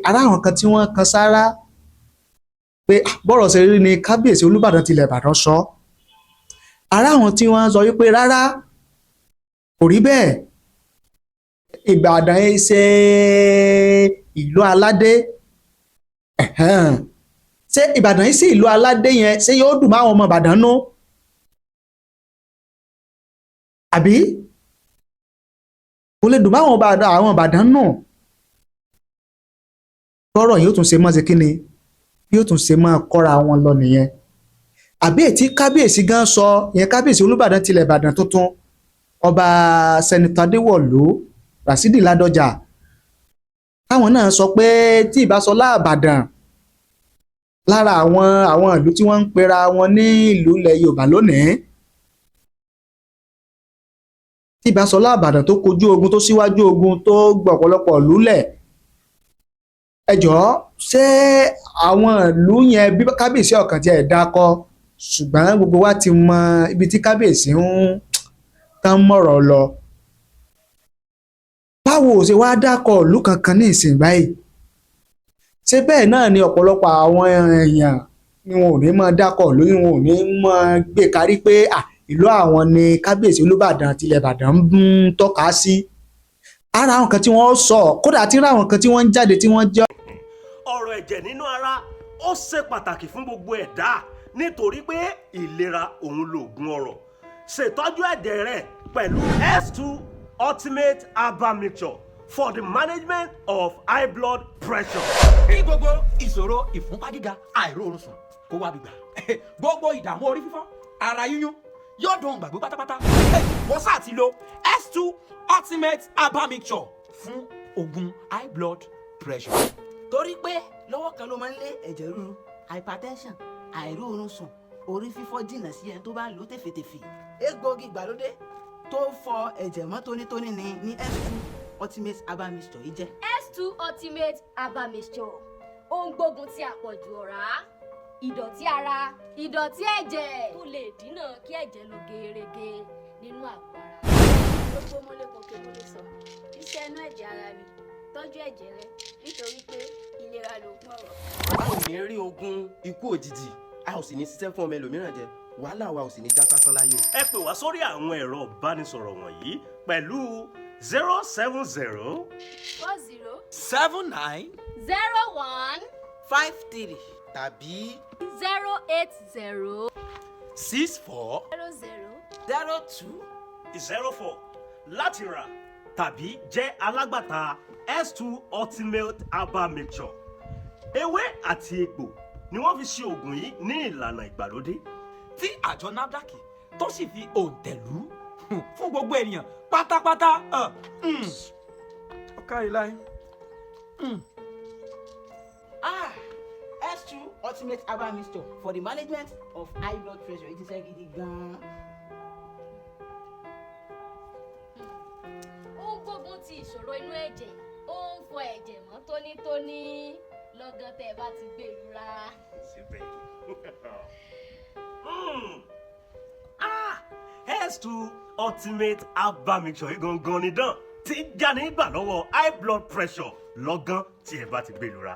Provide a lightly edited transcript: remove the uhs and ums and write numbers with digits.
ara àwọn kan tí wọ́n kan sára pé bọ́rọ̀ ṣe rí ni kábíyèsí Olúbàdàn tilẹ̀ Ìbàdàn sọ ara àwọn tí wọ́n sọ wípé rárá kò rí bẹ́ẹ̀ Ìbàdàn yìí ṣe ìlú aládé ṣé Ìbàdàn yìí sí ìlú aládé yẹn ṣé yóò dùn máwọn ọmọ Ìbàdàn nú àbí kò lè dùn máwọn Ìbàdàn nù tọ́rọ̀ yóò tún ṣe mọ́ ṣe kí ni yóò tún ṣe máa kọ́ra wọn lọ nìyẹn àbí ètí kábíyèsí gan sọ yẹn kábíyèsí Olúbàdàn tilẹ̀ Ìbàdàn tuntun ọba sẹ́nitọ́ Adéwọ̀lú Ràṣídì Ládọjà táwọn náà sọ pé tí ìbásọlá Ìbàdàn lára àwọn ìlú tí wọ́n ń pera wọn ní ìlú ilẹ̀ Yorùbá lónìí tí ìbásọlá Ìbàdàn tó kojú ogun tó síwájú ogun tó gbọ́ ọ̀pọ̀lọpọ̀ ìlú lẹ̀ ẹ jọ̀ọ́ ṣé àwọn ìlú yẹn bí kábíyèsí ọ̀kan tí ẹ̀ dákọ ṣùgbọ́n gbogbo wa ti mọ ibi tí kábíyèsí ń tán mọ̀rọ̀ lọ báwo ṣe wá dákọ ìlú kankan ní ìsìn báyìí ṣé bẹ́ẹ̀ náà ni ọ̀pọ̀lọpọ̀ àwọn èèyàn ni wọn ò ní mọ dákọ ìlú ni wọn ò ní mọ gbé kárí pé ìlú àwọn ni kábíyèsí Olúbàdàn tilẹ̀ Ìbàdàn ń tọ́ka sí ara àwọn kan tí wọ́n sọ kódà tí ra àwọn kan tí wọ́n ń jáde tí wọ́n jẹ́. ọ̀rọ̀ ẹ̀jẹ̀ nínú ara ó ṣe pàtàkì fún gbogbo ẹ̀dá nítorí pé ìlera òun lòògùn ọrọ̀ ṣètọ́jú ẹ̀jẹ̀ rẹ pẹ̀lú S2 Ultimate Herbal Mixture for the management of high blood pressure. Bí gbogbo ìṣòro ìfúnpá gíga àìróorun sùn kó wá gbígbà gbogbo ìdààmú orí fífọ́ ara yúnyún yóò dùn gbàgbé pátápátá wọ́n sáà ti lo S2 Ultimate Herbal Mixture fún oògùn high blood pressure. Torí pé lọ́wọ́ kan ló máa ń lé ẹ̀jẹ̀ ríru hypertension àìróorun sùn orí fífọ́ jìnnà sí ẹni tó bá lò tẹ̀fẹ̀tẹ̀fẹ̀ egbòogi ìgbàlódé tó fọ ẹ̀jẹ̀ mọ́ tónítóní ní S2 Ultimate Herbal Mixture yìí jẹ́. S2 Ultimate Herbal Mixture ó ń gbógun ti àpọ̀jù ọ̀rá ìdọ̀tí ara ìdọ̀tí ẹ̀jẹ̀ tó lè dínà kí ẹ̀jẹ̀ lọ gerege nínú àgọ́ ara. gbogbo mọ́lẹ́kọ̀ọ́kẹ́ mo lè sọ iṣẹ́ inú ẹ̀jẹ̀ ara mi tọ́jú ẹ̀jẹ̀ rẹ nítorí pé ìlera lògùn ọrọ̀. a ò ní rí ogun ikú òjijì a ò sì ní ṣiṣẹ́ fún ọmọ ẹlòmíràn jẹ wàhálà wa ò sì ní já sásán láyé o. ẹ pè wá sórí àwọn ẹ̀rọ ìbánisọ̀rọ̀ wọ̀nyí pẹ̀lú 070 40 79 01 53 tàbí 080 64 02 04 láti rà tàbí jẹ́ alágbàtà S2 Ultimate Herbal Mixture. Ewé àti egbò ni wọ́n fi ṣe oògùn yìí ní ìlànà ìgbàlódé. tí àjọ NAFDAC tó sì fi òǹtẹ̀lú fún gbogbo ènìyàn pátápátá. ọ̀kárí láì. S2 Ultimate Herbal Mixture for the management of high blood pressure it is a gidi gan. ó ń gbógun ti ìṣòro inú ẹ̀jẹ̀ ó ń fọ ẹ̀jẹ̀ mọ́ tónítóní lọ́gán tẹ́ ẹ bá ti gbé ìrora. S2 Ultimate Herbal Mixture yìí gangan ni dán tí ń já ní ìgbà lọ́wọ́ high blood pressure lọ́gán tí ẹ bá ti gbé ìrora.